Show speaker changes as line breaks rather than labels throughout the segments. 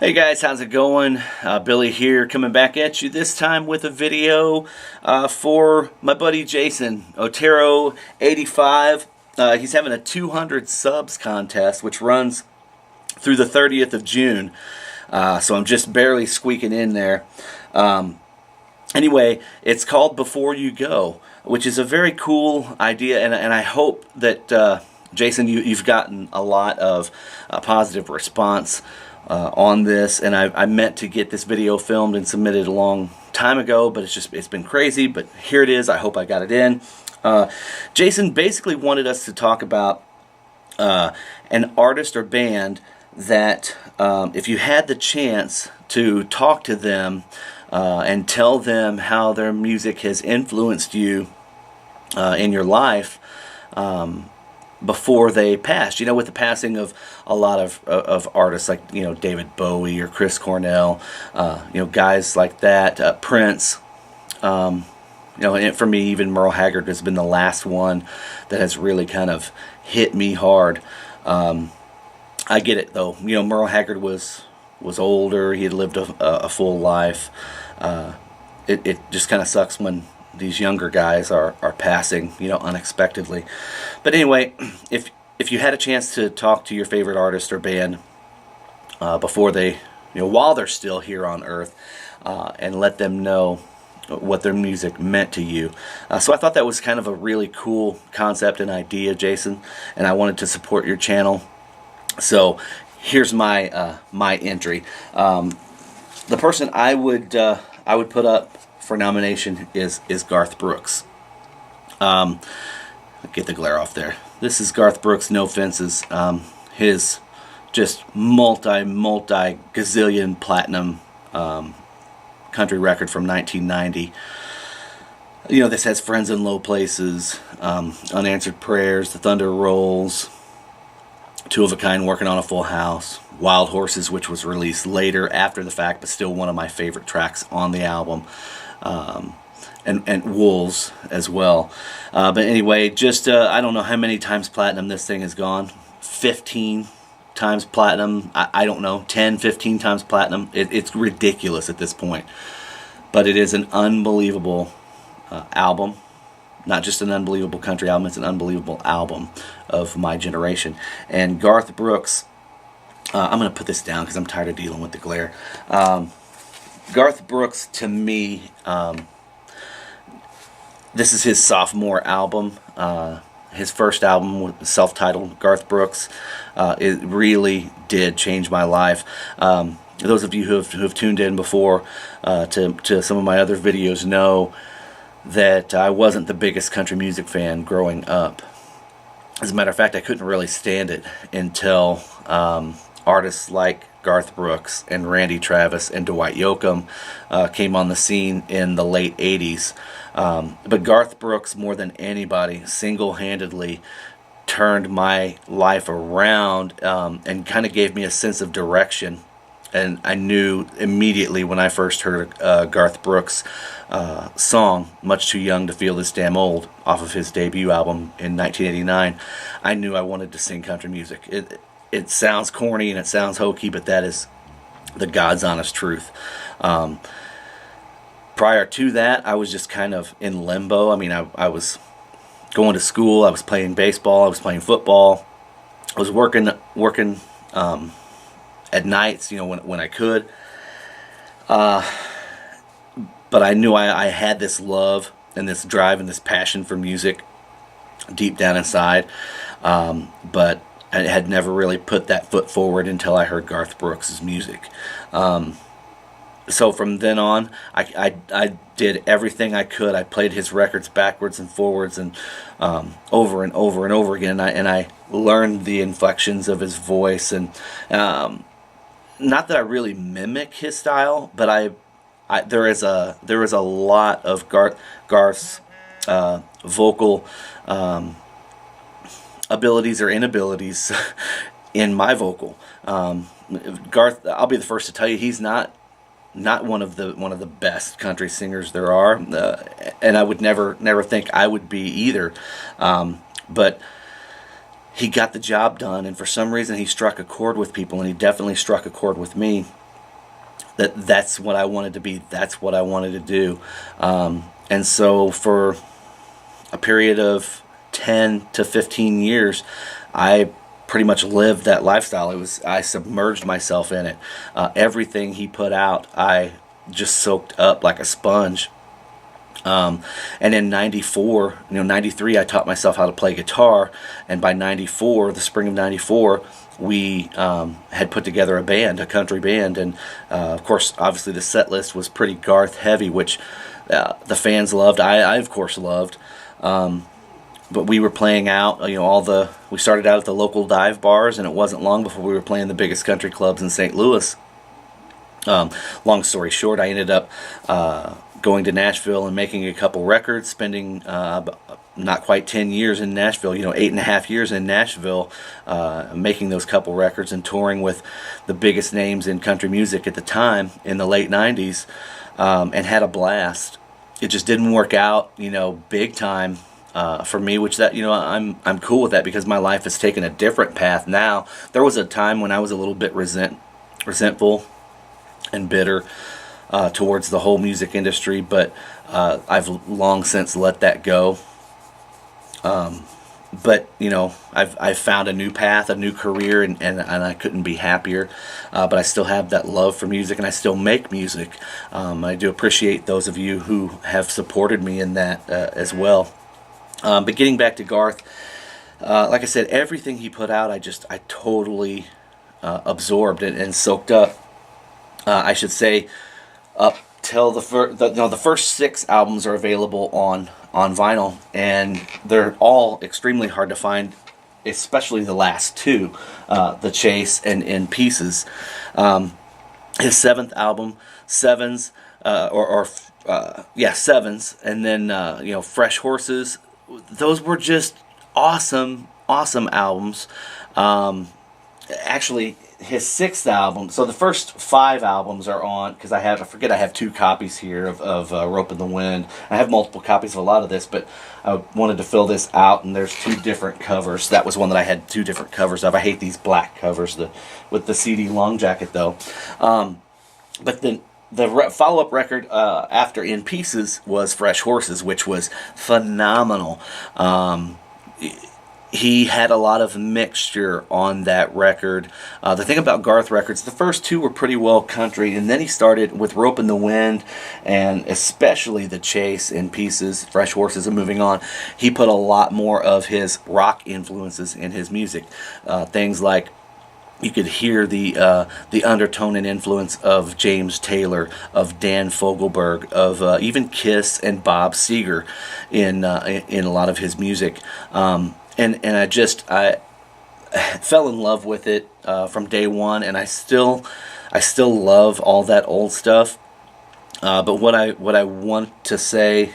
Hey guys, how's it going? Billy here, coming back at you this time with a video for my buddy Jason, Otero85. He's having a 200 subs contest, which runs through the 30th of June. So I'm just barely squeaking in there. Anyway, it's called Before You Go, which is a very cool idea, and I hope that, Jason, you've gotten a lot of positive response on this, and I meant to get this video filmed and submitted a long time ago, but it's been crazy, but here it is. I hope I got it in. Jason basically wanted us to talk about an artist or band that if you had the chance to talk to them and tell them how their music has influenced you in your life before they passed. You know, with the passing of a lot of artists like, you know, David Bowie or Chris Cornell, you know, guys like that, Prince, you know, and for me, even Merle Haggard has been the last one that has really kind of hit me hard. I get it though. You know, Merle Haggard was older. He had lived a full life. It just kind of sucks when these younger guys are passing, you know, unexpectedly. But anyway, if you had a chance to talk to your favorite artist or band before they, you know, while they're still here on Earth, and let them know what their music meant to you. So I thought that was kind of a really cool concept and idea, Jason, and I wanted to support your channel. So here's my my entry. The person I would put up for nomination is Garth Brooks. Get the glare off there. This is Garth Brooks, No Fences. His just multi gazillion platinum country record from 1990. You know, this has Friends in Low Places, Unanswered Prayers, The Thunder Rolls, Two of a Kind, Working on a Full House, Wild Horses, which was released later after the fact, but still one of my favorite tracks on the album, and Wolves as well. But anyway, just I don't know how many times platinum this thing has gone. 15 times platinum. I don't know, 10, 15 times platinum. It's ridiculous at this point. But it is an unbelievable album. Not just an unbelievable country album, it's an unbelievable album of my generation. And Garth Brooks, I'm going to put this down because I'm tired of dealing with the glare. Garth Brooks, to me, this is his sophomore album. His first album, self-titled, Garth Brooks. It really did change my life. Those of you who have tuned in before to some of my other videos know that I wasn't the biggest country music fan growing up. As a matter of fact, I couldn't really stand it until artists like Garth Brooks and Randy Travis and Dwight Yoakam came on the scene in the late 80s. But Garth Brooks, more than anybody, single-handedly turned my life around and kind of gave me a sense of direction. And I knew immediately when I first heard a Garth Brooks song, Much Too Young to Feel This Damn Old, off of his debut album in 1989, I knew I wanted to sing country music. It sounds corny and it sounds hokey, but that is the God's honest truth. Prior to that, I was just kind of in limbo. I mean, I was going to school, I was playing baseball, I was playing football, I was working at nights, you know, when I could. But I knew I had this love and this drive and this passion for music deep down inside. But I had never really put that foot forward until I heard Garth Brooks' music. So from then on, I did everything I could. I played his records backwards and forwards and over and over and over again. And I learned the inflections of his voice, and not that I really mimic his style, but there is a lot of Garth's vocal abilities or inabilities in my vocal. Garth, I'll be the first to tell you, he's not one of the best country singers there are, and I would never think I would be either. But he got the job done, and for some reason he struck a chord with people, and he definitely struck a chord with me. that's what I wanted to be. That's what I wanted to do. And so for a period of 10 to 15 years, I pretty much lived that lifestyle. I submerged myself in it. Everything he put out, I just soaked up like a sponge. And in 94, 93, I taught myself how to play guitar. And by 94, the spring of 94, we had put together a band, a country band. And of course, obviously the set list was pretty Garth heavy, which the fans loved. I of course loved. But we were playing out, we started out at the local dive bars, and it wasn't long before we were playing the biggest country clubs in St. Louis. Long story short, I ended up going to Nashville and making a couple records, spending not quite 10 years in Nashville, 8.5 years in Nashville, making those couple records and touring with the biggest names in country music at the time in the late 90s, and had a blast. It just didn't work out, big time for me, which I'm cool with that, because my life has taken a different path now. There was a time when I was a little bit resentful and bitter towards the whole music industry, but I've long since let that go. But I've found a new path, a new career, and I couldn't be happier. But I still have that love for music, and I still make music. I do appreciate those of you who have supported me in that as well. But getting back to Garth, like I said, everything he put out, I totally absorbed and soaked up. I should say, up till the first 6 albums are available on vinyl, and they're all extremely hard to find, especially the last 2, The Chase and In Pieces. His 7th album, Sevens, Sevens, and then Fresh Horses. Those were just awesome albums. Actually, his 6th album, so the first 5 albums are on, because I have 2 copies here of Rope in the Wind. I have multiple copies of a lot of this, but I wanted to fill this out, and there's 2 different covers. That was one that I had 2 different covers of. I hate these black covers with the CD long jacket, though. But then the follow-up record after In Pieces was Fresh Horses, which was phenomenal. He had a lot of mixture on that record. The thing about Garth records, the first 2 were pretty well country, and then he started with Rope in the Wind, and especially The Chase, In Pieces, Fresh Horses, and Moving On. He put a lot more of his rock influences in his music. Things like, you could hear the undertone and influence of James Taylor, of Dan Fogelberg, of even Kiss and Bob Seger in a lot of his music. And I fell in love with it from day one, and I still love all that old stuff. But what I want to say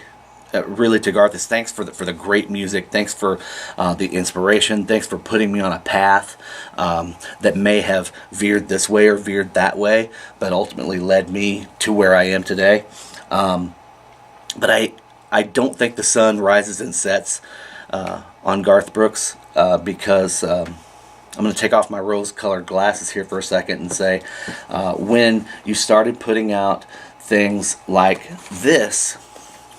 really to Garth is thanks for the great music. Thanks for the inspiration. Thanks for putting me on a path that may have veered this way or veered that way, but ultimately led me to where I am today. But I don't think the sun rises and sets on Garth Brooks, because I'm going to take off my rose-colored glasses here for a second and say, when you started putting out things like this,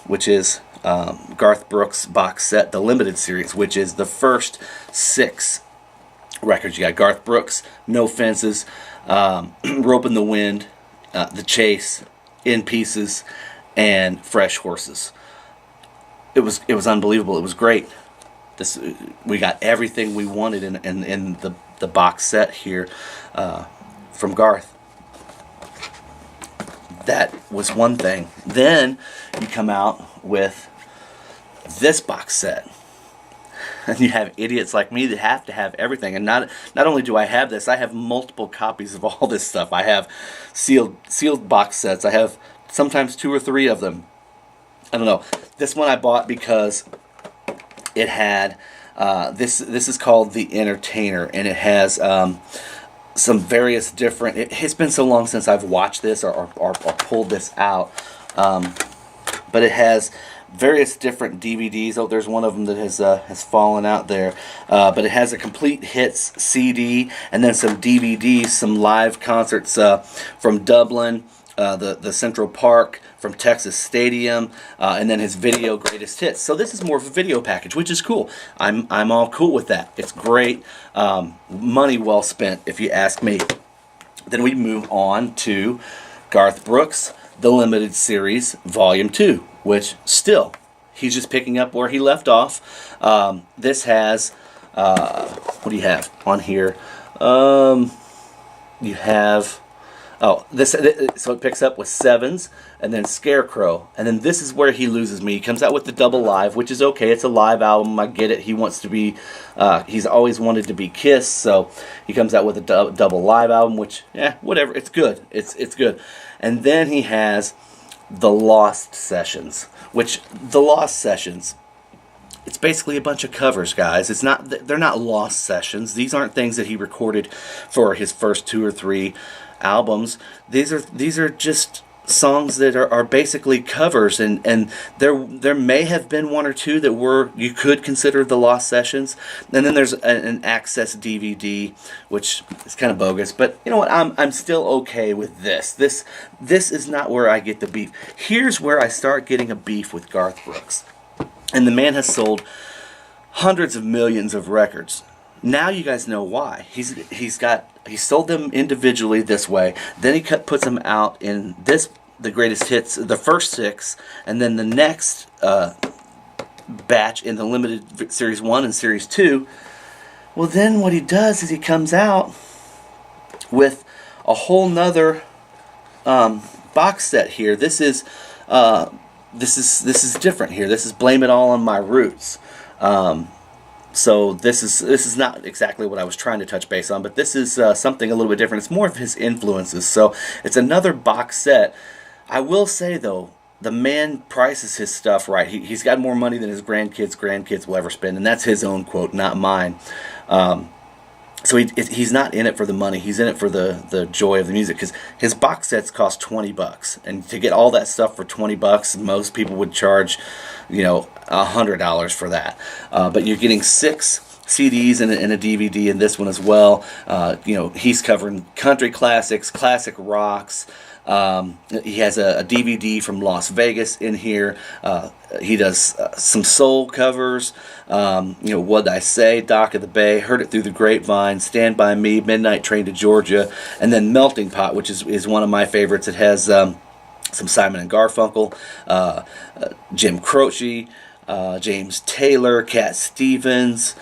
which is Garth Brooks box set, the limited series, which is the first 6 records. You got Garth Brooks, No Fences, Rope in the Wind, The Chase, In Pieces, and Fresh Horses. It was unbelievable. It was great. We got everything we wanted in the box set here from Garth. That was one thing. Then you come out with this box set, and you have idiots like me that have to have everything. And not only do I have this, I have multiple copies of all this stuff. I have sealed box sets. I have sometimes 2 or 3 of them. I don't know. This one I bought because it had this is called The Entertainer, and it has some various different. It's been so long since I've watched this or pulled this out, but it has various different DVDs. Oh, there's one of them that has fallen out there, but it has a complete hits CD and then some DVDs, some live concerts from Dublin, the Central Park, from Texas Stadium, and then his video greatest hits. So this is more of a video package, which is cool. I'm all cool with that. It's great, money well spent, if you ask me. Then we move on to Garth Brooks, The Limited Series, Volume 2, which still, he's just picking up where he left off. This has, what do you have on here? You have, so it picks up with Sevens, and then Scarecrow, and then this is where he loses me. He comes out with the double live, which is okay. It's a live album. I get it. He wants to be, he's always wanted to be Kiss, so he comes out with a double live album, which, whatever. It's good. It's good. And then he has the Lost Sessions, which the Lost Sessions, it's basically a bunch of covers, guys. They're not lost sessions. These aren't things that he recorded for his first 2 or 3 albums. These are just songs that are basically covers, and there may have been 1 or 2 that you could consider the lost sessions, and then there's an access DVD, which is kind of bogus, but you know what, I'm still okay with this. This is not where I get the beef. Here's where I start getting a beef with Garth Brooks, and the man has sold hundreds of millions of records. Now you guys know why. He sold them individually this way. Then he puts them out in the greatest hits, the first 6, and then the next batch in the limited series 1 and series 2. Well, then what he does is he comes out with a whole nother box set here. This is different here. This is Blame It All on My Roots. So this is not exactly what I was trying to touch base on, but this is something a little bit different. It's more of his influences. So it's another box set. I will say though, the man prices his stuff right. He's got more money than his grandkids will ever spend, and that's his own quote, not mine. So he's not in it for the money. He's in it for the joy of the music, because his box sets cost $20, and to get all that stuff for $20, most people would charge, $100 for that. But you're getting 6 CDs and a DVD in this one as well. He's covering country classics, classic rocks. He has a DVD from Las Vegas in here. He does some soul covers. What'd I Say, Dock of the Bay, Heard It Through the Grapevine, Stand By Me, Midnight Train to Georgia, and then Melting Pot, which is one of my favorites. It has some Simon and Garfunkel, Jim Croce, James Taylor, Cat Stevens.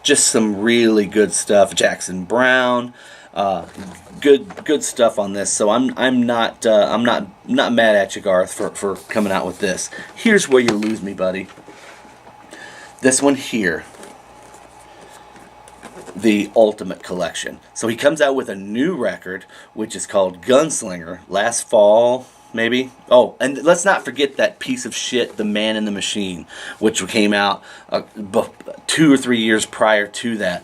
Just some really good stuff. Jackson Browne. Good stuff on this. So I'm not mad at you, Garth, for coming out with this. Here's where you lose me, buddy. This one here, the Ultimate Collection. So he comes out with a new record, which is called Gunslinger, last fall, maybe. Oh, and let's not forget that piece of shit, The Man in the Machine, which came out 2 or 3 years prior to that.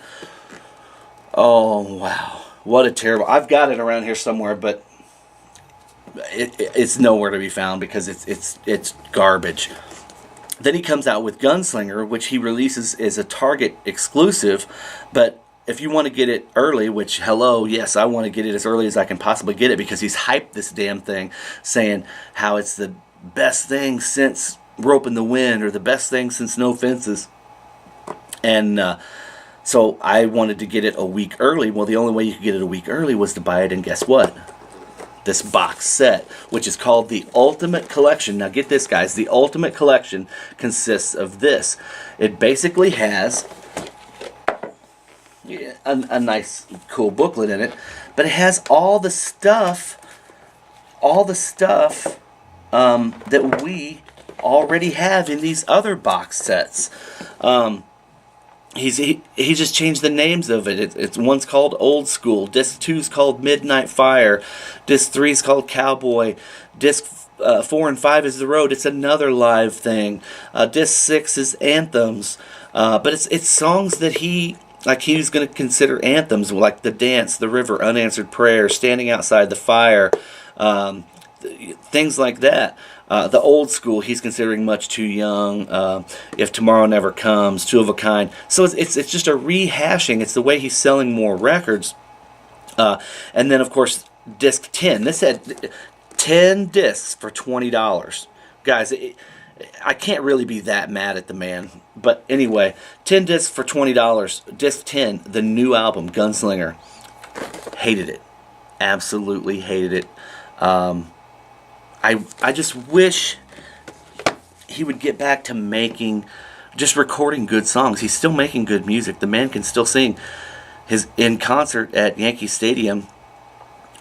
Oh, wow. What a terrible... I've got it around here somewhere, but it's nowhere to be found because it's garbage. Then he comes out with Gunslinger, which he releases as a Target exclusive, but if you want to get it early, which, hello, yes, I want to get it as early as I can possibly get it, because he's hyped this damn thing, saying how it's the best thing since Rope in the Wind, or the best thing since No Fences. And so I wanted to get it a week early. Well, the only way you could get it a week early was to buy it, and guess what? This box set, which is called the Ultimate Collection. Now get this, guys. The Ultimate Collection consists of this. It basically has a nice, cool booklet in it, but it has all the stuff that we already have in these other box sets. He just changed the names of it. It's one's called Old School. Disc 2's called Midnight Fire. Disc 3's called Cowboy. Disc 4 and 5 is The Road. It's another live thing. Disc 6 is Anthems. But it's songs that he was going to consider anthems, like The Dance, The River, Unanswered Prayer, Standing Outside the Fire. things like that. The old school, he's considering Much Too Young, If Tomorrow Never Comes, Two of a Kind. So it's just a rehashing. It's the way he's selling more records. And then, of course, disc 10. This had 10 discs for $20. Guys, I can't really be that mad at the man. But anyway, 10 discs for $20. Disc 10, the new album, Gunslinger. Hated it. Absolutely hated it. I just wish he would get back to just recording good songs. He's still making good music. The man can still sing. In concert at Yankee Stadium,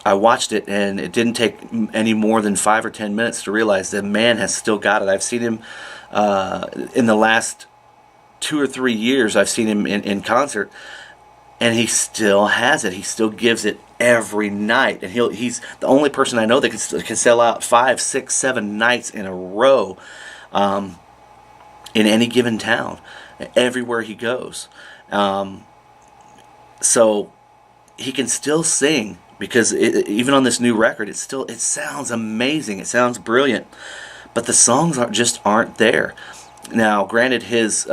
I watched it, and it didn't take any more than 5 or 10 minutes to realize the man has still got it. I've seen him in the last 2 or 3 years. I've seen him in concert, and he still has it. He still gives it every night, and he's the only person I know that can sell out 5, 6, 7 nights in a row in any given town, everywhere he goes. So he can still sing, because even on this new record, it sounds amazing. It sounds brilliant, but the songs aren't there. Now, granted, his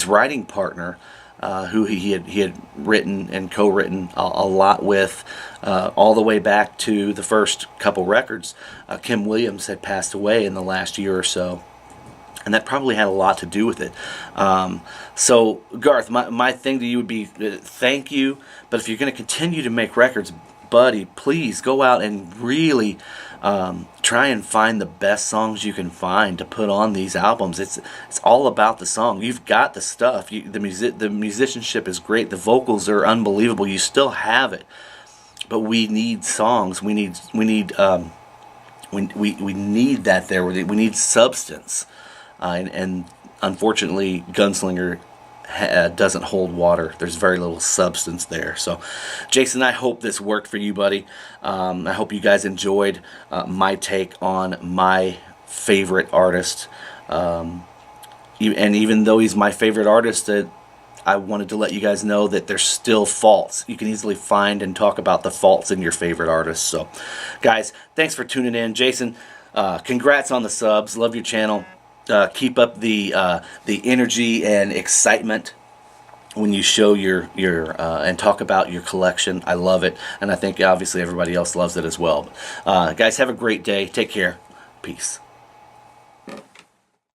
writing partner, who he had written and co-written a lot with, all the way back to the first couple records, Kim Williams, had passed away in the last year or so. And that probably had a lot to do with it. So, Garth, my thing to you would be thank you. But if you're going to continue to make records, buddy, please go out and really try and find the best songs you can find to put on these albums. It's all about the song. You've got the stuff. The musicianship is great. The vocals are unbelievable. You still have it. But we need songs. We need that there. We need substance. And unfortunately, Gunslinger doesn't hold water. There's very little substance there. So, Jason, I hope this worked for you, buddy. I hope you guys enjoyed my take on my favorite artist. And even though he's my favorite artist, I wanted to let you guys know that there's still faults. You can easily find and talk about the faults in your favorite artists. So, guys, thanks for tuning in. Jason, congrats on the subs. Love your channel. Keep up the energy and excitement when you show your and talk about your collection. I love it, and I think obviously everybody else loves it as well. Guys, have a great day. Take care. Peace.